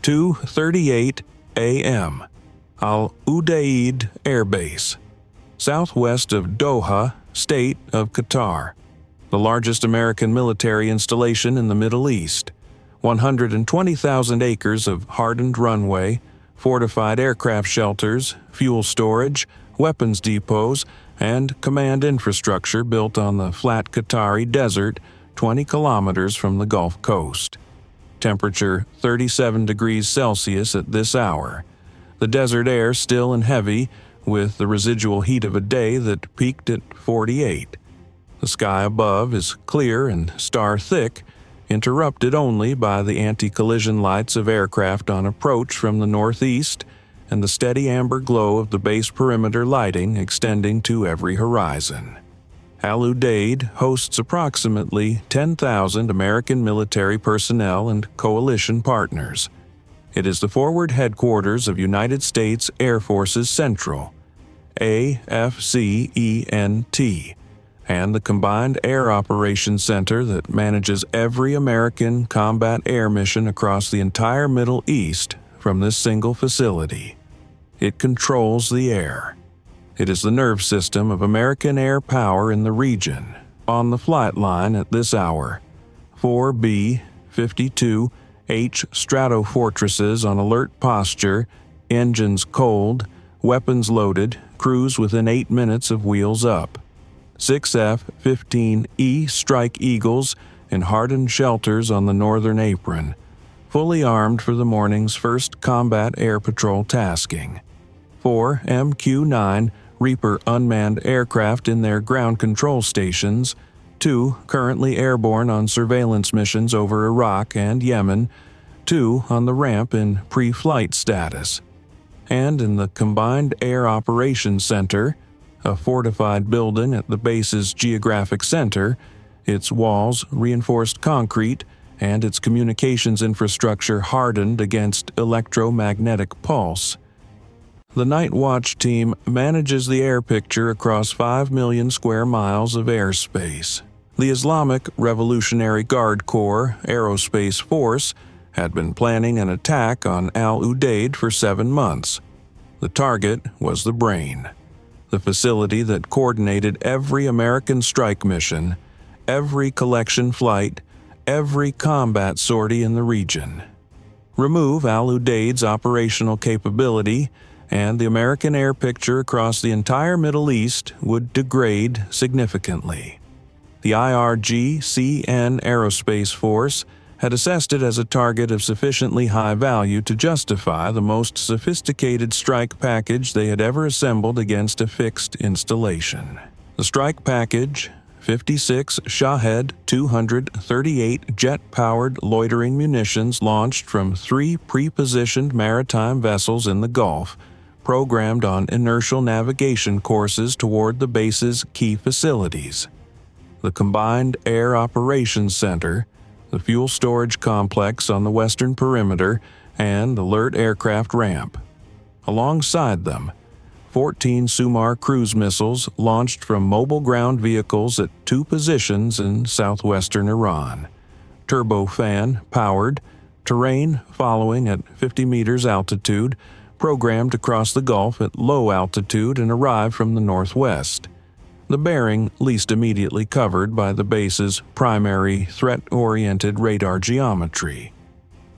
2:38 a.m. Al-Udeid Air Base, southwest of Doha, state of Qatar, the largest American military installation in the Middle East. 120,000 acres of hardened runway, fortified aircraft shelters, fuel storage, weapons depots, and command infrastructure built on the flat Qatari desert 20 kilometers from the Gulf Coast. Temperature 37 degrees Celsius at this hour. The desert air still and heavy, with the residual heat of a day that peaked at 48. The sky above is clear and star-thick, interrupted only by the anti-collision lights of aircraft on approach from the northeast and the steady amber glow of the base perimeter lighting extending to every horizon. Al-Udeid hosts approximately 10,000 American military personnel and coalition partners. It is the forward headquarters of United States Air Force's Central, AFCENT, and the Combined Air Operations Center that manages every American combat air mission across the entire Middle East from this single facility. It controls the air. It is the nerve system of American air power in the region, on the flight line at this hour. 4 B-52H Stratofortresses on alert posture, engines cold, weapons loaded, cruise within 8 minutes of wheels up. 6 F-15E Strike Eagles in hardened shelters on the northern apron, fully armed for the morning's first combat air patrol tasking. 4 MQ-9 Reaper unmanned aircraft in their ground control stations, 2 currently airborne on surveillance missions over Iraq and Yemen, 2 on the ramp in pre-flight status. And in the Combined Air Operations Center, a fortified building at the base's geographic center, its walls reinforced concrete and its communications infrastructure hardened against electromagnetic pulse. The Night Watch team manages the air picture across 5 million square miles of airspace. The Islamic Revolutionary Guard Corps Aerospace Force had been planning an attack on Al-Udeid for 7 months. The target was the brain, the facility that coordinated every American strike mission, every collection flight, every combat sortie in the region. Remove Al-Udeid's operational capability, and the American air picture across the entire Middle East would degrade significantly. The IRGCN Aerospace Force had assessed it as a target of sufficiently high value to justify the most sophisticated strike package they had ever assembled against a fixed installation. The strike package, 56 Shahed 238 jet-powered loitering munitions launched from 3 pre-positioned maritime vessels in the Gulf, programmed on inertial navigation courses toward the base's key facilities. The Combined Air Operations Center, the fuel storage complex on the western perimeter, and alert aircraft ramp. Alongside them, 14 Soumar cruise missiles launched from mobile ground vehicles at 2 positions in southwestern Iran. Turbofan-powered, terrain following at 50 meters altitude, programmed across the Gulf at low altitude and arrived from the northwest. The bearing least immediately covered by the base's primary threat-oriented radar geometry.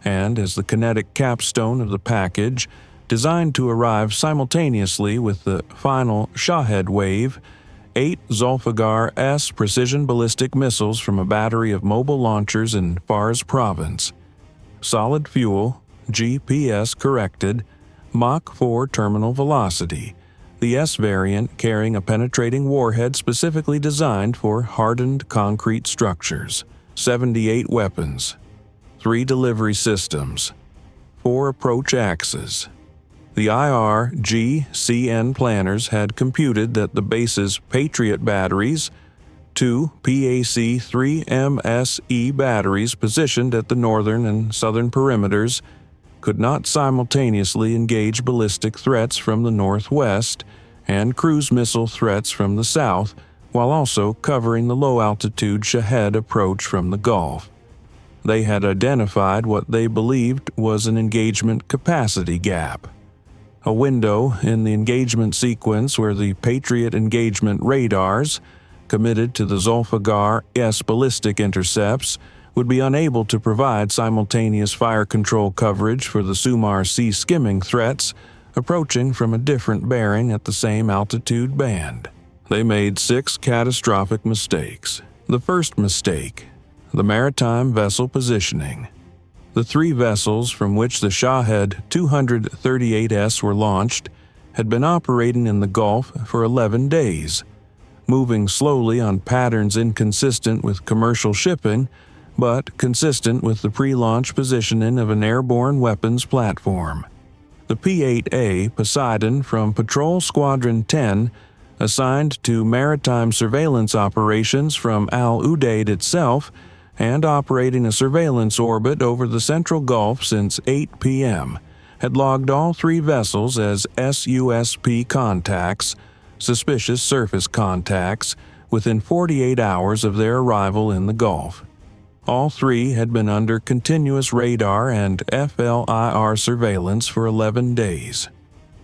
And as the kinetic capstone of the package, designed to arrive simultaneously with the final Shahed wave, 8 Zolfaghar-S precision ballistic missiles from a battery of mobile launchers in Fars province. Solid fuel, GPS corrected, Mach 4 terminal velocity, the S variant carrying a penetrating warhead specifically designed for hardened concrete structures, 78 weapons, 3 delivery systems, 4 approach axes. The IRGCN planners had computed that the base's Patriot batteries, 2 PAC-3 MSE batteries positioned at the northern and southern perimeters, could not simultaneously engage ballistic threats from the northwest and cruise missile threats from the south, while also covering the low-altitude Shahed approach from the Gulf. they had identified what they believed was an engagement capacity gap, a window in the engagement sequence where the Patriot engagement radars, committed to the Zolfaghar-S ballistic intercepts, would be unable to provide simultaneous fire control coverage for the Soumar sea skimming threats approaching from a different bearing at the same altitude band. They made 6 catastrophic mistakes. The first mistake: the maritime vessel positioning. The 3 vessels from which the Shahed 238S were launched had been operating in the Gulf for 11 days, moving slowly on patterns inconsistent with commercial shipping, but consistent with the pre-launch positioning of an airborne weapons platform. The P-8A Poseidon from Patrol Squadron 10, assigned to maritime surveillance operations from Al-Udeid itself, and operating a surveillance orbit over the Central Gulf since 8 p.m., had logged all 3 vessels as SUSP contacts, suspicious surface contacts, within 48 hours of their arrival in the Gulf. All 3 had been under continuous radar and FLIR surveillance for 11 days.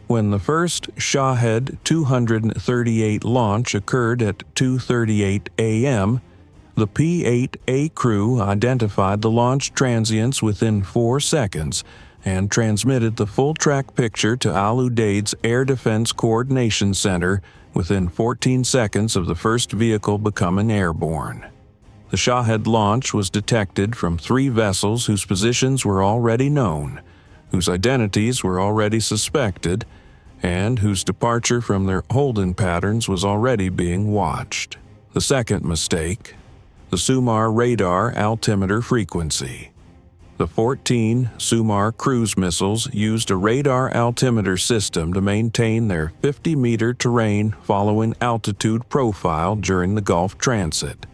When the first Shahed 238 launch occurred at 2:38 a.m., the P-8A crew identified the launch transients within 4 seconds and transmitted the full-track picture to Al-Udeid's Air Defense Coordination Center within 14 seconds of the first vehicle becoming airborne. The Shahed launch was detected from 3 vessels whose positions were already known, whose identities were already suspected, and whose departure from their holding patterns was already being watched. The second mistake: the Soumar radar altimeter frequency. The 14 Soumar cruise missiles used a radar altimeter system to maintain their 50-meter terrain following altitude profile during the Gulf transit.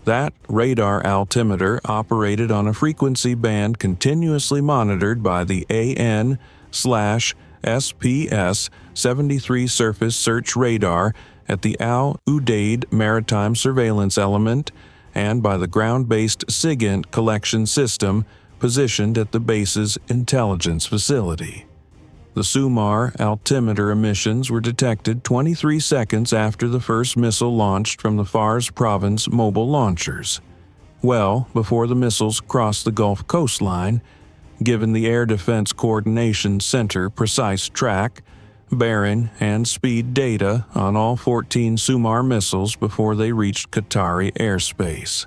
That radar altimeter operated on a frequency band continuously monitored by the AN/SPS-73 surface search radar at the Al-Udeid Maritime Surveillance Element and by the ground-based SIGINT collection system positioned at the base's intelligence facility. The Soumar altimeter emissions were detected 23 seconds after the first missile launched from the Fars Province mobile launchers, well before the missiles crossed the Gulf coastline, given the Air Defense Coordination Center precise track, bearing, and speed data on all 14 Soumar missiles before they reached Qatari airspace.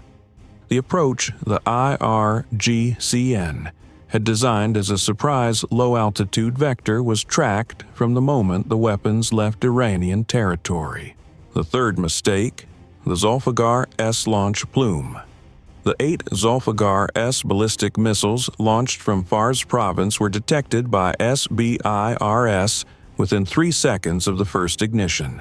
The approach the IRGCN had designed as a surprise low-altitude vector was tracked from the moment the weapons left Iranian territory. The third mistake: the Zolfaghar-S launch plume. The 8 Zolfaghar-S ballistic missiles launched from Fars Province were detected by SBIRS within 3 seconds of the first ignition.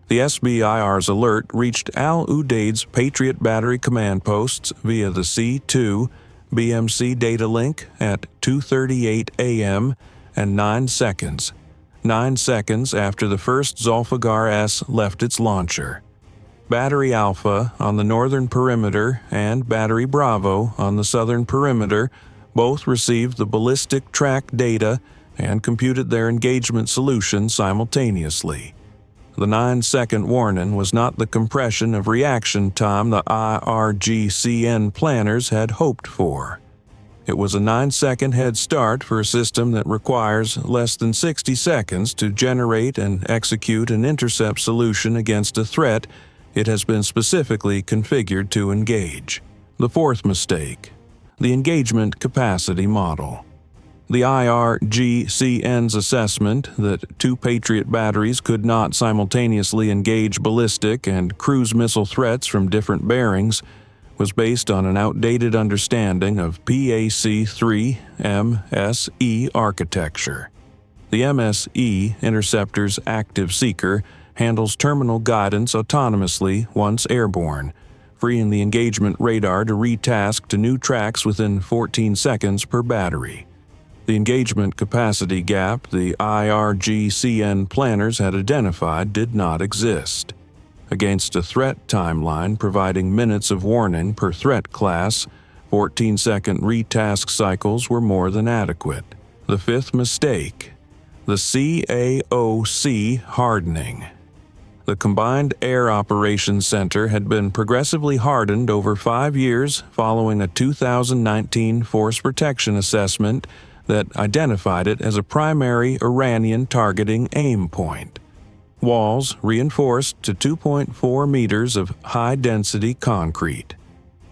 The SBIR's alert reached Al-Udeid's Patriot battery command posts via the C2 BMC data link at 2:38 a.m. and 9 seconds after the first Zolfaghar-S left its launcher. Battery Alpha on the northern perimeter and Battery Bravo on the southern perimeter both received the ballistic track data and computed their engagement solution simultaneously. The 9-second warning was not the compression of reaction time the IRGCN planners had hoped for. It was a 9-second head start for a system that requires less than 60 seconds to generate and execute an intercept solution against a threat it has been specifically configured to engage. The fourth mistake: the engagement capacity model. The IRGCN's assessment that 2 Patriot batteries could not simultaneously engage ballistic and cruise missile threats from different bearings was based on an outdated understanding of PAC-3 MSE architecture. The MSE interceptor's active seeker handles terminal guidance autonomously once airborne, freeing the engagement radar to retask to new tracks within 14 seconds per battery. The engagement capacity gap the IRGCN planners had identified did not exist. Against a threat timeline providing minutes of warning per threat class, 14-second retask cycles were more than adequate. The fifth mistake, the CAOC hardening. The Combined Air Operations Center had been progressively hardened over 5 years following a 2019 force protection assessment that identified it as a primary Iranian targeting aim point. Walls reinforced to 2.4 meters of high-density concrete.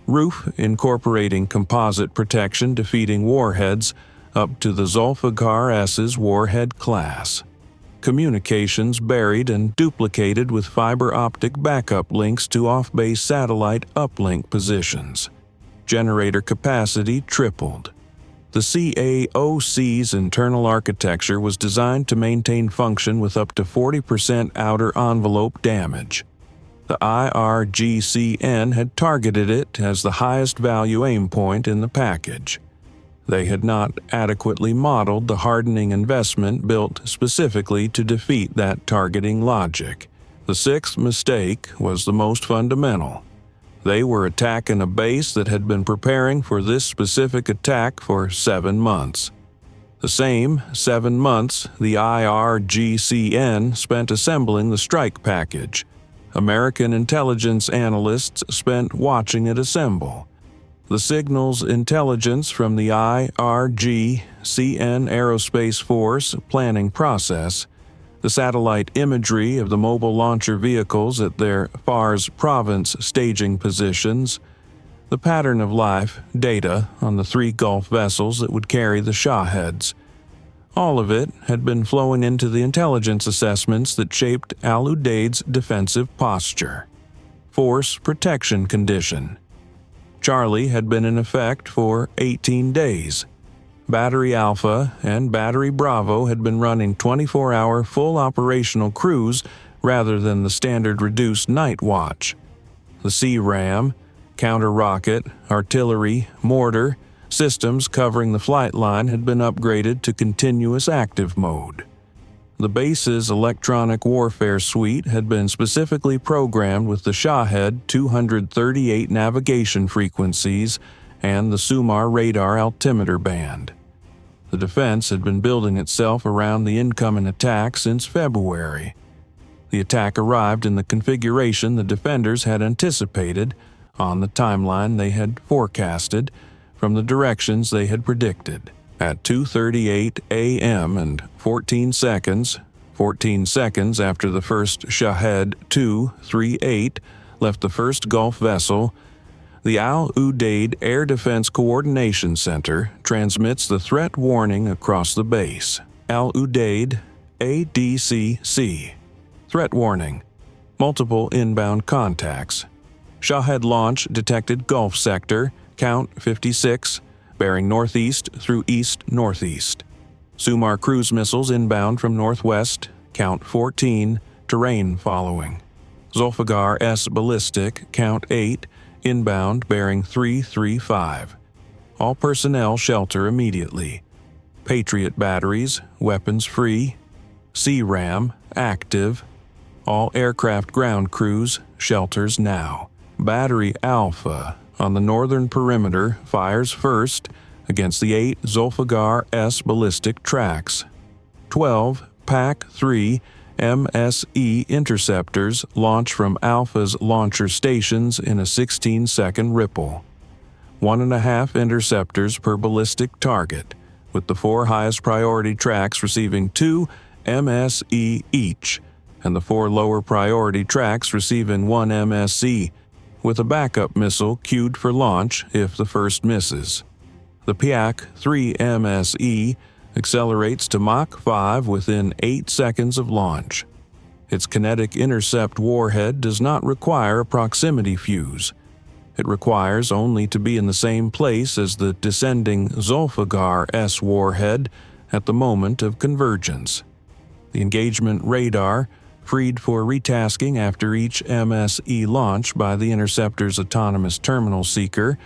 Roof incorporating composite protection defeating warheads up to the Zolfaghar-S's warhead class. Communications buried and duplicated with fiber optic backup links to off-base satellite uplink positions. Generator capacity tripled. The CAOC's internal architecture was designed to maintain function with up to 40% outer envelope damage. The IRGCN had targeted it as the highest value aim point in the package. They had not adequately modeled the hardening investment built specifically to defeat that targeting logic. The sixth mistake was the most fundamental. They were attacking a base that had been preparing for this specific attack for 7 months. The same 7 months the IRGCN spent assembling the strike package. American intelligence analysts spent watching it assemble. The signals intelligence from the IRGCN Aerospace Force planning process, the satellite imagery of the mobile launcher vehicles at their Fars province staging positions, the pattern of life data on the 3 Gulf vessels that would carry the Shaheds. All of it had been flowing into the intelligence assessments that shaped Al-Udeid's defensive posture. Force protection condition. Charlie had been in effect for 18 days. Battery Alpha and Battery Bravo had been running 24-hour full operational crews rather than the standard reduced night watch. The C-RAM, counter-rocket, artillery, mortar, systems covering the flight line had been upgraded to continuous active mode. The base's electronic warfare suite had been specifically programmed with the Shahed 238 navigation frequencies and the Soumar radar altimeter band. The defense had been building itself around the incoming attack since February. The attack arrived in the configuration the defenders had anticipated, on the timeline they had forecasted, from the directions they had predicted. At 2:38 a.m. and 14 seconds after the first Shahed 238 left the first Gulf vessel, the Al-Udeid Air Defense Coordination Center transmits the threat warning across the base. Al-Udeid ADCC. Threat warning. Multiple inbound contacts. Shahed launch detected Gulf sector, count 56, bearing northeast through east-northeast. Soumar cruise missiles inbound from northwest, count 14, terrain following. Zolfaghar-S ballistic, count 8, inbound bearing 335. All personnel shelter immediately. Patriot batteries, weapons free. C-RAM, active. All aircraft ground crews, shelters now. Battery Alpha, on the northern perimeter, fires first against the 8 Zolfaghar-S ballistic tracks. 12 PAC-3 MSE interceptors launch from Alpha's launcher stations in a 16-second ripple. 1.5 interceptors per ballistic target, with the 4 highest priority tracks receiving 2 MSE each, and the 4 lower priority tracks receiving 1 MSE, with a backup missile queued for launch if the first misses. The PAC-3 MSE accelerates to Mach 5 within 8 seconds of launch. Its kinetic intercept warhead does not require a proximity fuse. It requires only to be in the same place as the descending Zolfaghar-S warhead at the moment of convergence. The engagement radar, freed for retasking after each MSE launch by the interceptor's autonomous terminal seeker,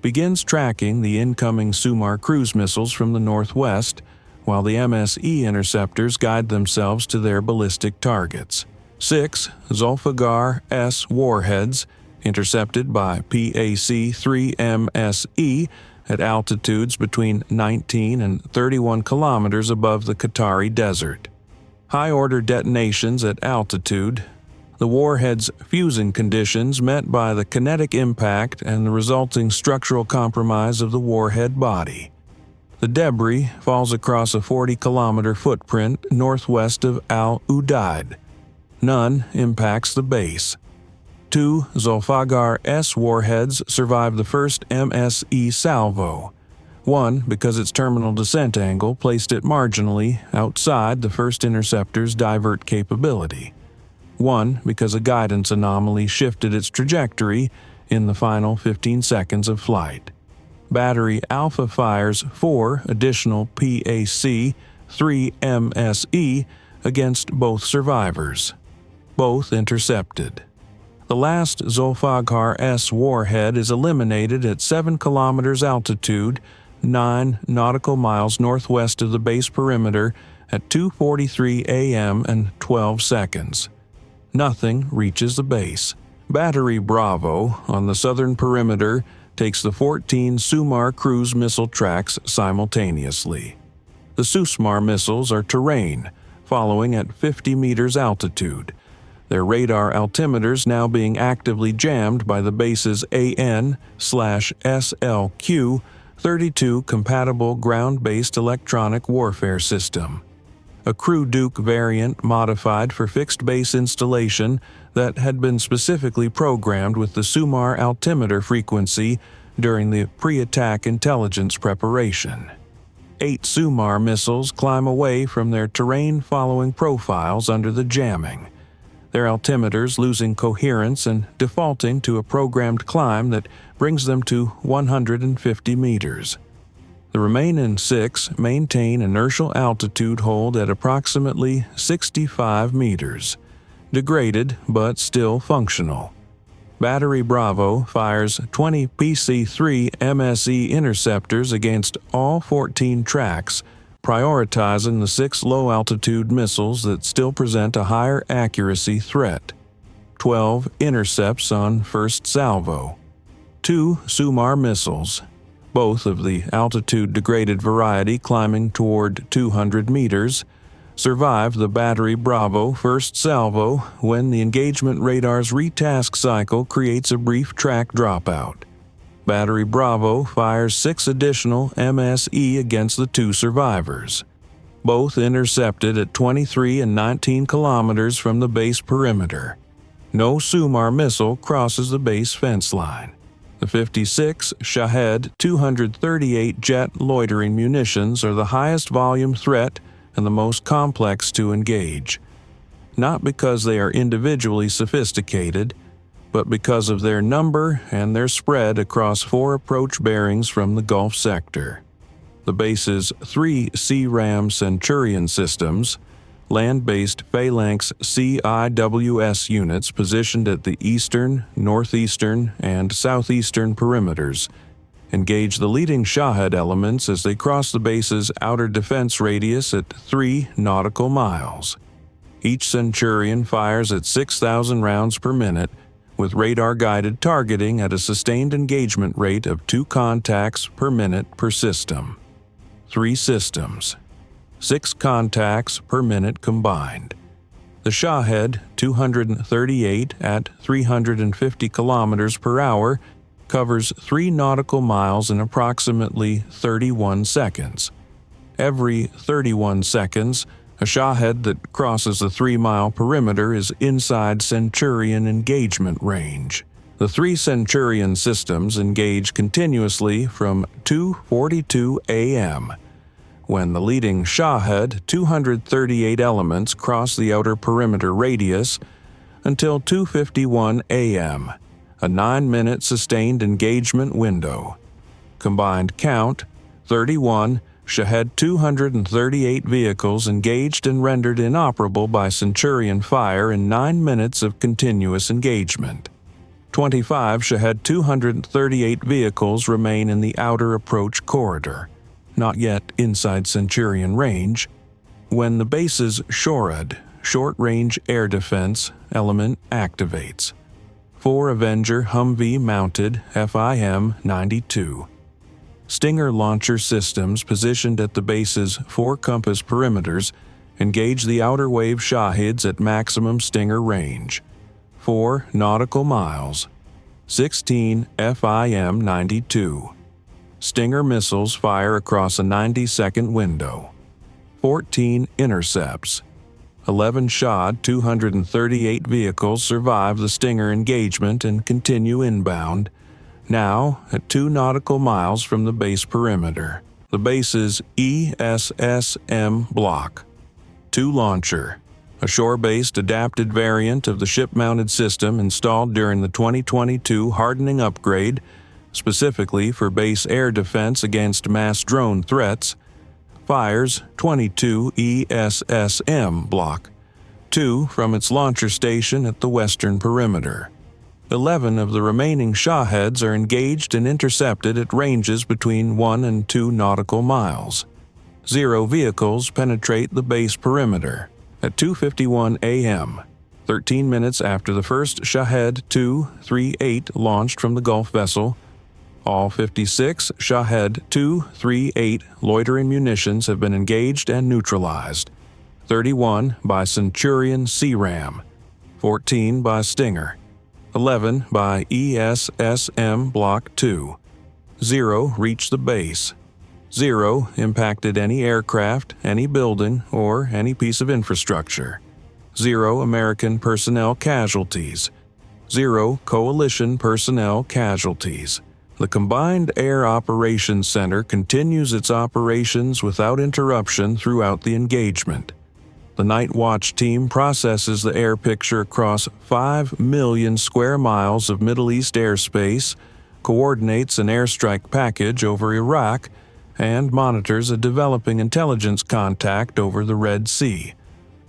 begins tracking the incoming Soumar cruise missiles from the northwest, while the MSE interceptors guide themselves to their ballistic targets. 6 Zolfaghar-S warheads, intercepted by PAC-3 MSE at altitudes between 19 and 31 kilometers above the Qatari desert. High-order detonations at altitude, the warhead's fusing conditions met by the kinetic impact and the resulting structural compromise of the warhead body. The debris falls across a 40-kilometer footprint northwest of Al-Udeid. None impacts the base. 2 Zolfaghar-S warheads survived the first MSE salvo. One because its terminal descent angle placed it marginally outside the first interceptor's divert capability. One because a guidance anomaly shifted its trajectory in the final 15 seconds of flight. Battery Alpha fires 4 additional PAC-3 MSE against both survivors. Both intercepted. The last Zolfaghar-S warhead is eliminated at 7 kilometers altitude, 9 nautical miles northwest of the base perimeter at 2:43 a.m. and 12 seconds. Nothing reaches the base. Battery Bravo on the southern perimeter takes the 14 Soumar cruise missile tracks simultaneously. The Soumar missiles are terrain, following at 50 meters altitude, their radar altimeters now being actively jammed by the base's AN/SLQ-32 compatible ground-based electronic warfare system, a Crew Duke variant modified for fixed base installation that had been specifically programmed with the Soumar altimeter frequency during the pre-attack intelligence preparation. 8 Soumar missiles climb away from their terrain-following profiles under the jamming, their altimeters losing coherence and defaulting to a programmed climb that brings them to 150 meters. The remaining 6 maintain inertial altitude hold at approximately 65 meters, degraded but still functional. Battery Bravo fires 20 PC-3 MSE interceptors against all 14 tracks, prioritizing the 6 low-altitude missiles that still present a higher accuracy threat. 12 intercepts on first salvo. 2 Soumar missiles, both of the altitude-degraded variety climbing toward 200 meters, survive the Battery Bravo first salvo when the engagement radar's retask cycle creates a brief track dropout. Battery Bravo fires 6 additional MSE against the 2 survivors, both intercepted at 23 and 19 kilometers from the base perimeter. No Soumar missile crosses the base fence line. The 56 Shahed 238 jet loitering munitions are the highest volume threat and the most complex to engage, not because they are individually sophisticated, but because of their number and their spread across 4 approach bearings from the Gulf sector. The base's 3 C-RAM Centurion systems, land-based Phalanx CIWS units positioned at the eastern, northeastern, and southeastern perimeters, engage the leading Shahed elements as they cross the base's outer defense radius at 3 nautical miles. Each Centurion fires at 6,000 rounds per minute, with radar-guided targeting at a sustained engagement rate of 2 contacts per minute per system. 3 systems, 6 contacts per minute combined. The Shahed 238 at 350 kilometers per hour covers 3 nautical miles in approximately 31 seconds. Every 31 seconds, a Shahed that crosses the 3-mile perimeter is inside Centurion engagement range. The 3 Centurion systems engage continuously from 2:42 a.m., when the leading Shahed 238 elements cross the outer perimeter radius, until 2:51 a.m., a 9-minute sustained engagement window. Combined count, 31 Shahed 238 vehicles engaged and rendered inoperable by Centurion fire in 9 minutes of continuous engagement. 25 Shahed 238 vehicles remain in the outer approach corridor, not yet inside Centurion range, when the base's SHORAD, short-range air defense, element activates. 4 Avenger Humvee-mounted FIM-92. Stinger launcher systems positioned at the base's 4 compass perimeters engage the outer wave Shahids at maximum Stinger range, 4 nautical miles, 16 FIM-92. Stinger missiles fire across a 90-second window. 14 intercepts. 11 Shahid 238 vehicles survive the Stinger engagement and continue inbound, now at 2 nautical miles from the base perimeter. The base's ESSM Block. 2 launcher, a shore-based adapted variant of the ship-mounted system installed during the 2022 hardening upgrade, specifically for base air defense against mass drone threats, fires 22 ESSM Block, 2 from its launcher station at the western perimeter. 11 of the remaining Shahids are engaged and intercepted at ranges between 1 and 2 nautical miles. 0 vehicles penetrate the base perimeter. At 2:51 a.m., 13 minutes after the first Shahid 238 launched from the Gulf vessel, all 56 Shahid 238 loitering munitions have been engaged and neutralized, 31 by Centurion C-RAM, 14 by Stinger, 11 by ESSM Block 2. 0 reached the base. 0 impacted any aircraft, any building, or any piece of infrastructure. 0 American personnel casualties. 0 coalition personnel casualties. The Combined Air Operations Center continues its operations without interruption throughout the engagement. The Night Watch team processes the air picture across 5 million square miles of Middle East airspace, coordinates an airstrike package over Iraq, and monitors a developing intelligence contact over the Red Sea,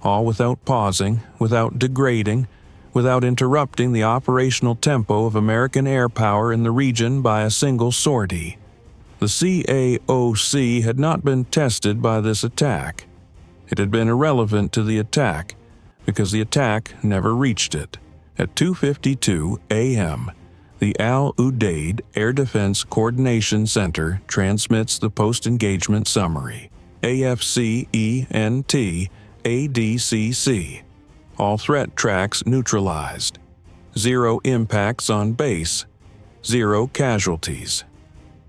all without pausing, without degrading, without interrupting the operational tempo of American air power in the region by a single sortie. The CAOC had not been tested by this attack. It had been irrelevant to the attack, because the attack never reached it. At 2:52 a.m., the Al-Udeid Air Defense Coordination Center transmits the post-engagement summary. AFCENT ADCC. All threat tracks neutralized. 0 impacts on base. 0 casualties.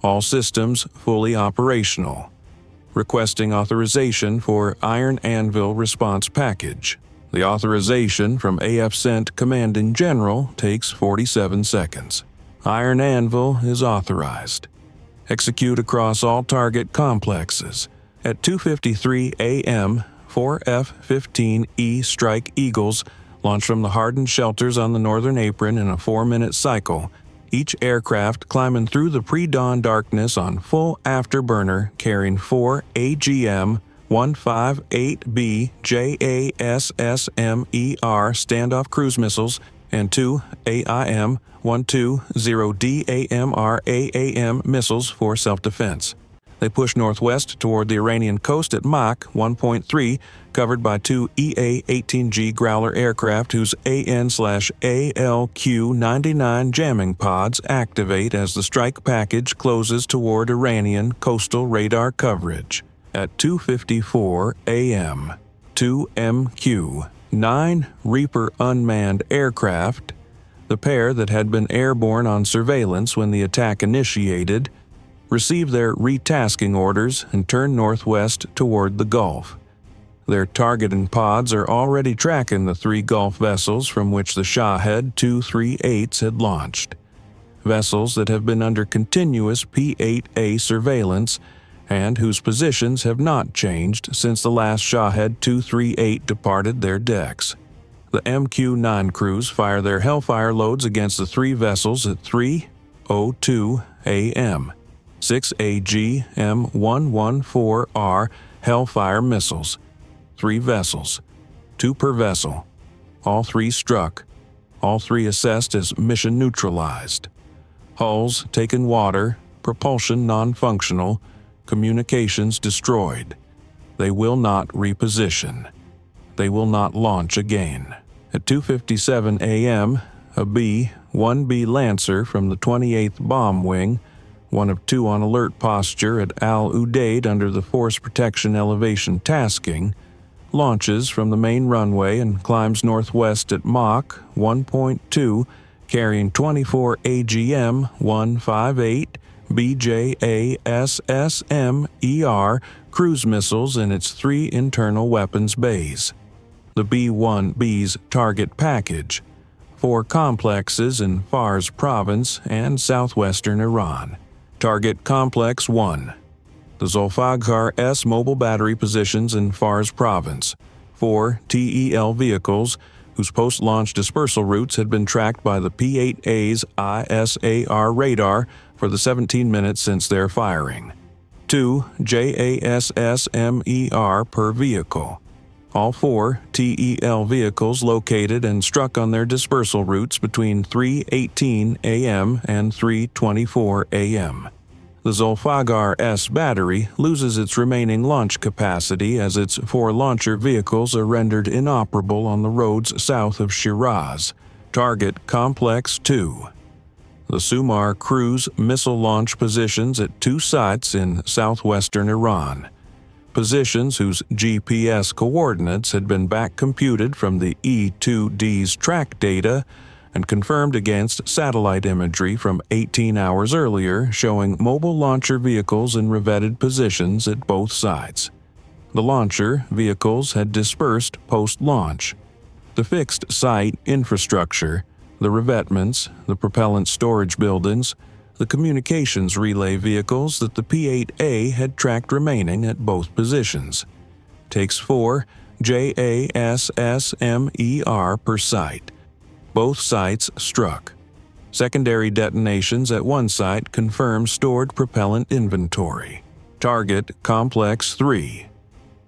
All systems fully operational. Requesting authorization for Iron Anvil response package. The authorization from AFCENT Commanding General takes 47 seconds. Iron Anvil is authorized. Execute across all target complexes. At 2:53 a.m., 4 F-15E Strike Eagles launch from the hardened shelters on the northern apron in a 4-minute cycle, each aircraft climbing through the pre-dawn darkness on full afterburner, carrying 4 AGM-158B JASSMER standoff cruise missiles and 2 AIM-120D AMR-AAM missiles for self-defense. They push northwest toward the Iranian coast at Mach 1.3, covered by 2 EA-18G Growler aircraft whose AN/ALQ-99 jamming pods activate as the strike package closes toward Iranian coastal radar coverage. At 2:54 a.m., 2 MQ-9 Reaper unmanned aircraft, the pair that had been airborne on surveillance when the attack initiated, receive their retasking orders and turn northwest toward the Gulf. Their targeting pods are already tracking the 3 Gulf vessels from which the Shahid 238s had launched. Vessels that have been under continuous P-8A surveillance and whose positions have not changed since the last Shahid 238 departed their decks. The MQ-9 crews fire their Hellfire loads against the 3 vessels at 3:02 a.m. 6 AGM-114R Hellfire missiles. 3 vessels, 2 per vessel. All 3 struck. All 3 assessed as mission neutralized. Hulls taken water, propulsion non-functional, communications destroyed. They will not reposition. They will not launch again. At 2:57 a.m., a B 1B Lancer from the 28th Bomb Wing, one of 2 on alert posture at Al-Udeid under the Force Protection Elevation tasking, launches from the main runway and climbs northwest at Mach 1.2, carrying 24 AGM-158 BJASSM-ER cruise missiles in its 3 internal weapons bays. The B-1B's target package: 4 complexes in Fars Province and southwestern Iran. Target Complex 1. The Zolfaghar-S mobile battery positions in Fars Province. 4 TEL vehicles whose post-launch dispersal routes had been tracked by the P-8A's ISAR radar for the 17 minutes since their firing. 2 JASSM-ER per vehicle. All 4 TEL vehicles located and struck on their dispersal routes between 3:18 a.m. and 3:24 a.m. The Zolfaghar-S battery loses its remaining launch capacity as its 4 launcher vehicles are rendered inoperable on the roads south of Shiraz. Target Complex 2. The Soumar cruise missile launch positions at 2 sites in southwestern Iran. Positions whose GPS coordinates had been back-computed from the E-2D's track data and confirmed against satellite imagery from 18 hours earlier showing mobile launcher vehicles in revetted positions at both sites. The launcher vehicles had dispersed post-launch. The fixed site infrastructure, the revetments, the propellant storage buildings, the communications relay vehicles that the P-8A had tracked remaining at both positions. Takes 4 JASSM-ER per site. Both sites struck. Secondary detonations at one site confirm stored propellant inventory. Target Complex 3.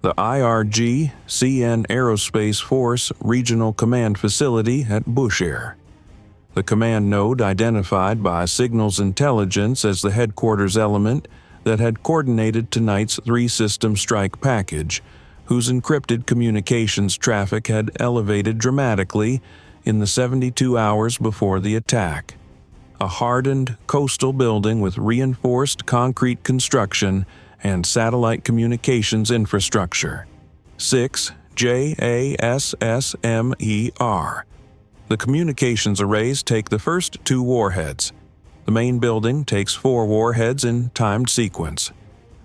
The IRGCN Aerospace Force Regional Command Facility at Bushehr. The command node identified by Signals Intelligence as the headquarters element that had coordinated tonight's 3-system strike package, whose encrypted communications traffic had elevated dramatically in the 72 hours before the attack. A hardened coastal building with reinforced concrete construction and satellite communications infrastructure. 6 JASSM-ER. The communications arrays take the first 2 warheads. The main building takes 4 warheads in timed sequence.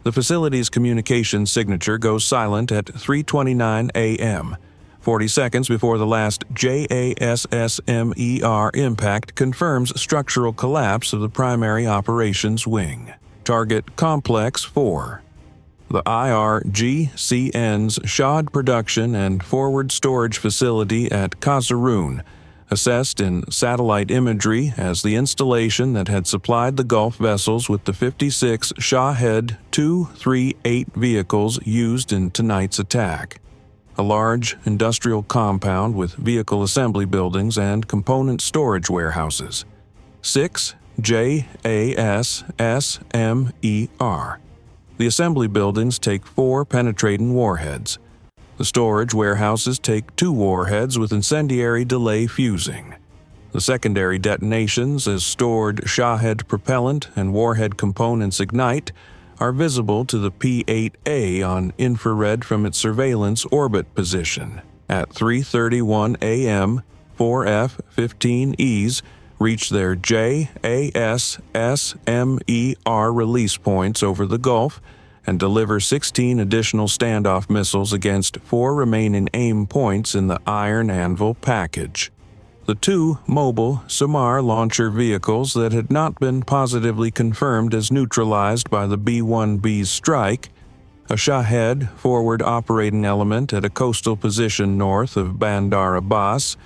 The facility's communications signature goes silent at 3:29 a.m., 40 seconds before the last JASSM-ER impact confirms structural collapse of the primary operations wing. Target Complex 4. The IRGCN's Shad production and forward storage facility at Qazaroon, assessed in satellite imagery as the installation that had supplied the Gulf vessels with the 56 Shahed 238 vehicles used in tonight's attack. A large industrial compound with vehicle assembly buildings and component storage warehouses. 6 JASSM-ER. The assembly buildings take 4 penetrating warheads. The storage warehouses take 2 warheads with incendiary delay fusing. The secondary detonations as stored Shahed propellant and warhead components ignite are visible to the P-8A on infrared from its surveillance orbit position. At 3:31 a.m., 4 F-15Es reach their JASSM-ER release points over the Gulf and deliver 16 additional standoff missiles against 4 remaining aim points in the Iron Anvil package. The 2 mobile Soumar launcher vehicles that had not been positively confirmed as neutralized by the B-1B's strike, a Shahed forward operating element at a coastal position north of Bandar Abbas,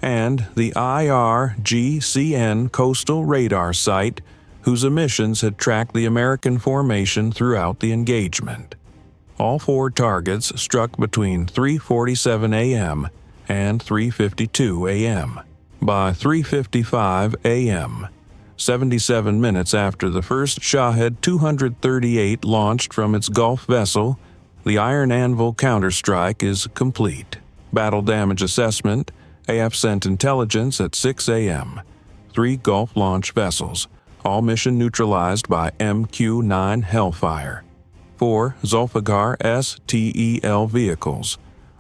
and the IRGCN coastal radar site, whose emissions had tracked the American formation throughout the engagement. All 4 targets struck between 3:47 a.m. and 3:52 a.m. By 3:55 a.m., 77 minutes after the first Shahed 238 launched from its Gulf vessel, the Iron Anvil counterstrike is complete. Battle damage assessment, AF sent intelligence at 6 a.m. 3 Gulf launch vessels, all mission neutralized by MQ-9 Hellfire. 4 Zolfaghar-S TEL vehicles,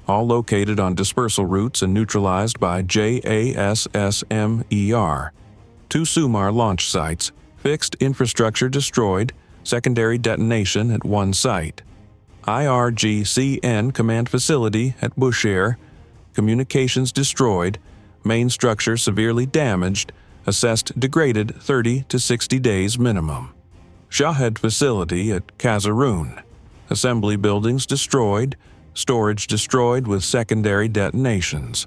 all located on dispersal routes and neutralized by JASSMER. 2 Soumar launch sites, fixed infrastructure destroyed, secondary detonation at 1 site. IRGCN command facility at Bushehr, communications destroyed, main structure severely damaged, assessed degraded 30 to 60 days minimum. Shahed facility at Kazaroon, assembly buildings destroyed, storage destroyed with secondary detonations.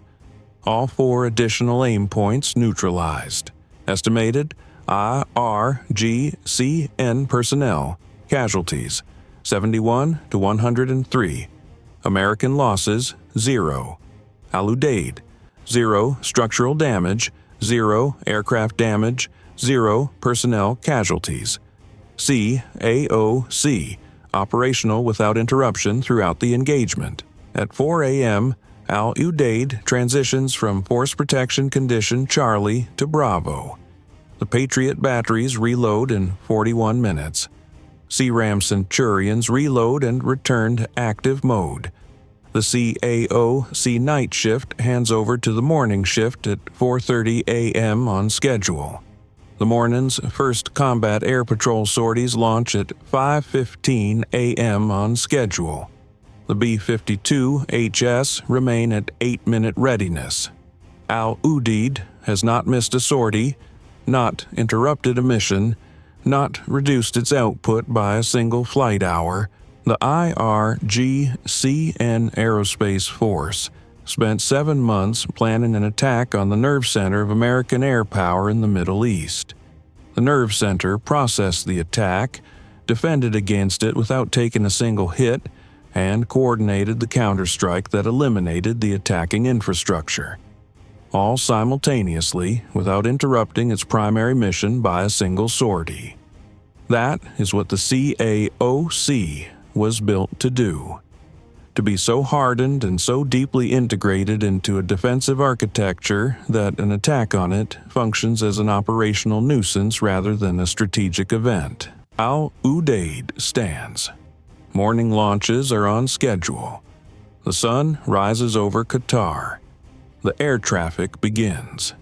All 4 additional aim points neutralized. Estimated IRGCN personnel, casualties, 71 to 103. American losses, 0. Al-Udeid, 0 structural damage, 0 aircraft damage, 0 personnel casualties. CAOC, operational without interruption throughout the engagement. At 4 a.m., Al-Udeid transitions from Force Protection Condition Charlie to Bravo. The Patriot batteries reload in 41 minutes. C-RAM Centurions reload and return to active mode. The CAOC night shift hands over to the morning shift at 4:30 a.m. on schedule. The morning's first combat air patrol sorties launch at 5:15 a.m. on schedule. The B-52HS remain at 8-minute readiness. Al-Udeid has not missed a sortie, not interrupted a mission, not reduced its output by a single flight hour. The IRGCN Aerospace Force spent 7 months planning an attack on the nerve center of American air power in the Middle East. The nerve center processed the attack, defended against it without taking a single hit, and coordinated the counterstrike that eliminated the attacking infrastructure, all simultaneously without interrupting its primary mission by a single sortie. That is what the CAOC was built to do. To be so hardened and so deeply integrated into a defensive architecture that an attack on it functions as an operational nuisance rather than a strategic event. Al-Udeid stands. Morning launches are on schedule. The sun rises over Qatar. The air traffic begins.